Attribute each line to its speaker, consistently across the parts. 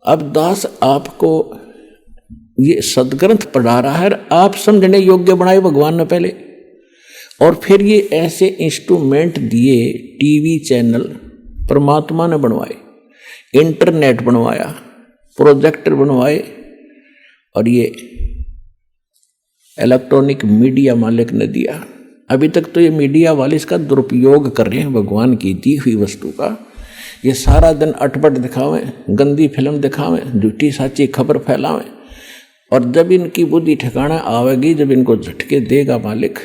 Speaker 1: अब दास आपको ये सदग्रंथ पढ़ा रहा है, आप समझने योग्य बनाए भगवान ने पहले, और फिर ये ऐसे इंस्ट्रूमेंट दिए, टीवी चैनल परमात्मा ने बनवाए, इंटरनेट बनवाया, प्रोजेक्टर बनवाए, और ये इलेक्ट्रॉनिक मीडिया मालिक ने दिया। अभी तक तो ये मीडिया वाले इसका दुरुपयोग कर रहे हैं भगवान की दी हुई वस्तु का। ये सारा दिन अटपट दिखावें, गंदी फिल्म दिखावें, झूठी साची खबर फैलावें, और जब इनकी बुद्धि ठिकाना आवेगी, जब इनको झटके देगा मालिक,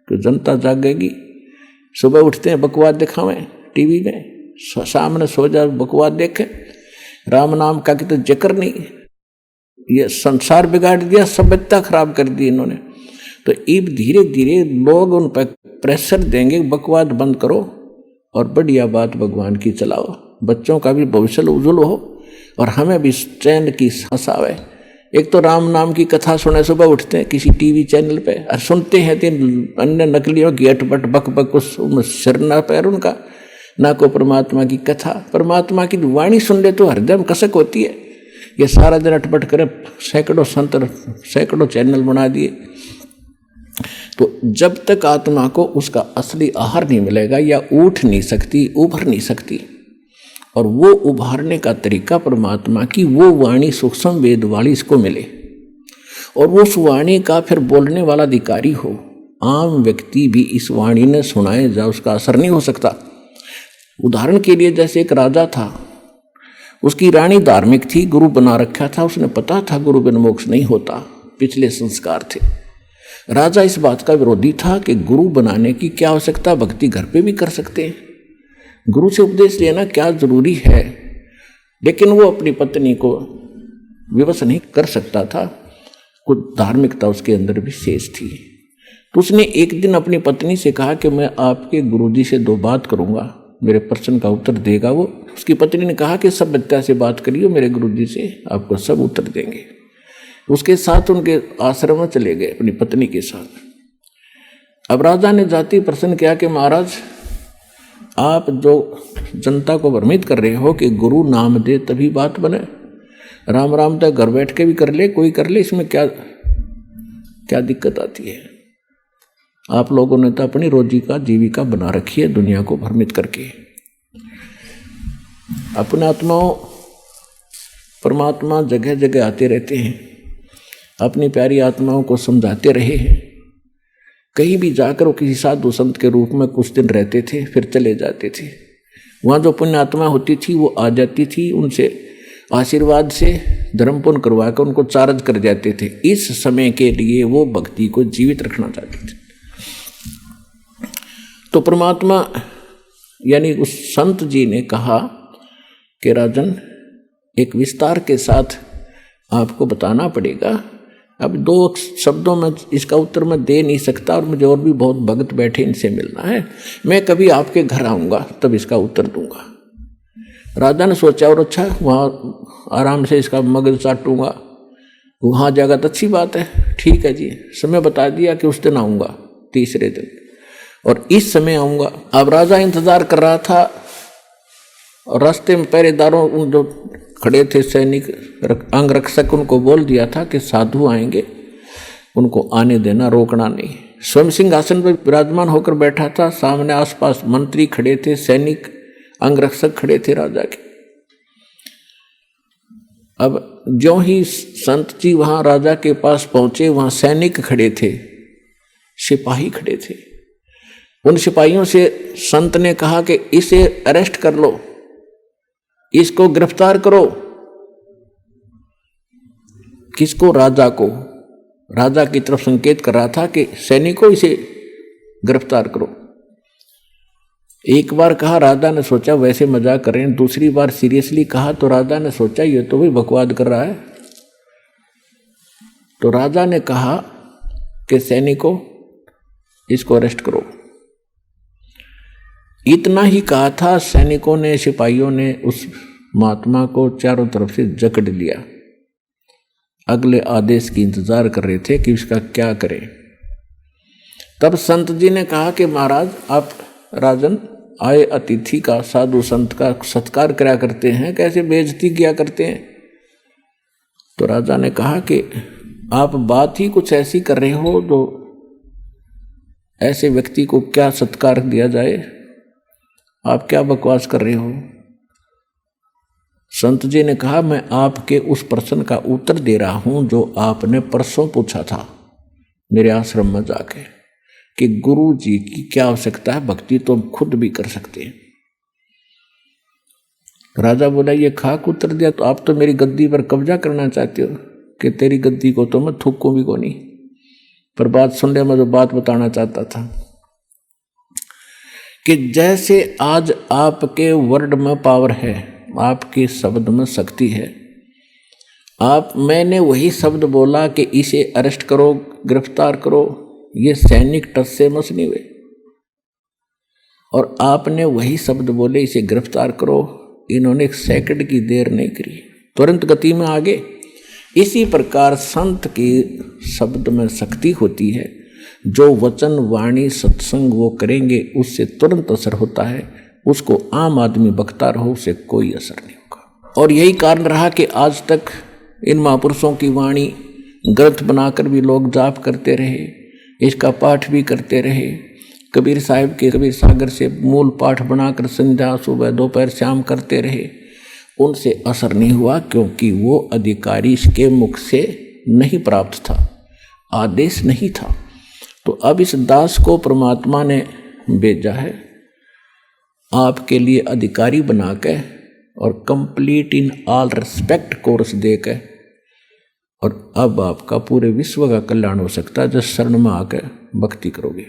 Speaker 1: तो जनता जागेगी। सुबह उठते हैं बकवास दिखावें टीवी में, सामने सो जाओ बकवास देखें, राम नाम का कि तो जिक्र नहीं। ये संसार बिगाड़ दिया, सभ्यता खराब कर दी इन्होंने। तो अब धीरे धीरे लोग उन पर प्रेशर देंगे, बकवास बंद करो और बढ़िया बात भगवान की चलाओ, बच्चों का भी भविष्य उज्जवल हो और हमें भी चैन की सांस आवे। एक तो राम नाम की कथा सुने, सुबह उठते हैं किसी टीवी चैनल पे और सुनते हैं तीन अन्य नकलियों की अटपट बक बक, उस सिर न पैर उनका, ना को परमात्मा की कथा, परमात्मा की वाणी सुन ले तो हृदय में कसक होती है। ये सारा दिन अटपट करे, सैकड़ों संत सैकड़ों चैनल बना दिए। तो जब तक आत्मा को उसका असली आहार नहीं मिलेगा, या उठ नहीं सकती, उभर नहीं सकती, और वो उभारने का तरीका परमात्मा की वो वाणी सूक्ष्म वेद वाली इसको मिले, और वो उस वाणी का फिर बोलने वाला अधिकारी हो। आम व्यक्ति भी इस वाणी ने सुनाए जा, उसका असर नहीं हो सकता। उदाहरण के लिए जैसे एक राजा था, उसकी रानी धार्मिक थी, गुरु बना रखा था, उसने पता था गुरु बिन मोक्ष नहीं होता, पिछले संस्कार थे। राजा इस बात का विरोधी था कि गुरु बनाने की क्या आवश्यकता, भक्ति घर पे भी कर सकते हैं, गुरु से उपदेश लेना क्या जरूरी है। लेकिन वो अपनी पत्नी को विवश नहीं कर सकता था, कुछ धार्मिकता उसके अंदर भी शेष थी। तो उसने एक दिन अपनी पत्नी से कहा कि मैं आपके गुरुजी से 2 बात करूंगा, मेरे प्रश्न का उत्तर देगा वो। उसकी पत्नी ने कहा कि सब सभ्यता से बात करिए, मेरे गुरुजी से आपको सब उत्तर देंगे। उसके साथ उनके आश्रम में चले गए अपनी पत्नी के साथ। अब राजा ने जाति प्रश्न किया कि महाराज, आप जो जनता को भ्रमित कर रहे हो कि गुरु नाम दे तभी बात बने, राम राम तक घर बैठ के भी कर ले, कोई कर ले, इसमें क्या क्या दिक्कत आती है? आप लोगों ने तो अपनी रोजी का जीविका बना रखी है दुनिया को भ्रमित करके। अपने आत्माओं, परमात्मा जगह जगह आते रहते हैं, अपनी प्यारी आत्माओं को समझाते रहे हैं। कहीं भी जाकर वो किसी साधु संत के रूप में कुछ दिन रहते थे, फिर चले जाते थे। वहाँ जो पुण्य आत्मा होती थी वो आ जाती थी, उनसे आशीर्वाद से धर्म पुण्य करवा कर उनको चार्ज कर जाते थे। इस समय के लिए वो भक्ति को जीवित रखना चाहते थे। तो परमात्मा यानी उस संत जी ने कहा कि राजन, एक विस्तार के साथ आपको बताना पड़ेगा। अब 2 शब्दों में इसका उत्तर मैं दे नहीं सकता, और मुझे और भी बहुत भक्त बैठे, इनसे मिलना है। मैं कभी आपके घर आऊँगा तब इसका उत्तर दूंगा। राजा ने सोचा, और अच्छा वहाँ आराम से इसका मगज चाटूंगा, वहाँ जाएगा तो अच्छी बात है, ठीक है जी। समय बता दिया कि उस दिन आऊँगा, तीसरे दिन, और इस समय आऊँगा। अब राजा इंतजार कर रहा था, और रास्ते में पहरेदारों जो खड़े थे सैनिक अंग रक्षक, उनको बोल दिया था कि साधु आएंगे, उनको आने देना, रोकना नहीं। स्वयं सिंहासन पर विराजमान होकर बैठा था, सामने आसपास मंत्री खड़े थे, सैनिक अंग रक्षक खड़े थे राजा के। अब ज्यों ही संत जी वहां राजा के पास पहुंचे, वहां सैनिक खड़े थे, सिपाही खड़े थे। उन सिपाहियों से संत ने कहा कि इसे अरेस्ट कर लो, इसको गिरफ्तार करो। किसको? राजा को। राजा की तरफ संकेत कर रहा था कि सैनिकों, इसे गिरफ्तार करो। एक बार कहा, राजा ने सोचा वैसे मजाक कर रहे हैं। दूसरी बार सीरियसली कहा तो राजा ने सोचा ये तो भी बकवाद कर रहा है। तो राजा ने कहा कि सैनिकों, इसको अरेस्ट करो। इतना ही कहा था, सैनिकों ने, सिपाहियों ने उस महात्मा को चारों तरफ से जकड़ लिया। अगले आदेश की इंतजार कर रहे थे कि इसका क्या करें। तब संत जी ने कहा कि महाराज, आप राजन आए अतिथि का, साधु संत का सत्कार किया करते हैं, कैसे बेइज्जती किया करते हैं। तो राजा ने कहा कि आप बात ही कुछ ऐसी कर रहे हो तो ऐसे व्यक्ति को क्या सत्कार दिया जाए, आप क्या बकवास कर रहे हो। संत जी ने कहा मैं आपके उस प्रश्न का उत्तर दे रहा हूं जो आपने परसों पूछा था मेरे आश्रम में जाके कि गुरु जी की क्या आवश्यकता है, भक्ति तो हम खुद भी कर सकते हैं। राजा बोला ये खाक उत्तर दिया, तो आप तो मेरी गद्दी पर कब्जा करना चाहते हो कि तेरी गद्दी को तो मैं थूकूं भी को नहीं। पर बात सुनने में जो बात बताना चाहता था कि जैसे आज आपके वर्ड में पावर है, आपके शब्द में शक्ति है, मैंने वही शब्द बोला कि इसे अरेस्ट करो, गिरफ्तार करो, ये सैनिक टस से मस नहीं हुए, और आपने वही शब्द बोले इसे गिरफ्तार करो, इन्होंने एक सेकंड की देर नहीं करी, तुरंत गति में आगे। इसी प्रकार संत की शब्द में शक्ति होती है, जो वचन वाणी सत्संग वो करेंगे उससे तुरंत असर होता है, उसको आम आदमी बकता रहो उसे कोई असर नहीं होगा। और यही कारण रहा कि आज तक इन महापुरुषों की वाणी ग्रंथ बनाकर भी लोग जाप करते रहे, इसका पाठ भी करते रहे। कबीर साहिब के कबीर सागर से मूल पाठ बनाकर संध्या सुबह दोपहर शाम करते रहे, उनसे असर नहीं हुआ, क्योंकि वो अधिकारी के मुख से नहीं प्राप्त था, आदेश नहीं था। तो अब इस दास को परमात्मा ने भेजा है आपके लिए अधिकारी बना के और complete in all respect course दे के, और अब आपका पूरे विश्व का कल्याण हो सकता है जब शरण में आकर भक्ति करोगे।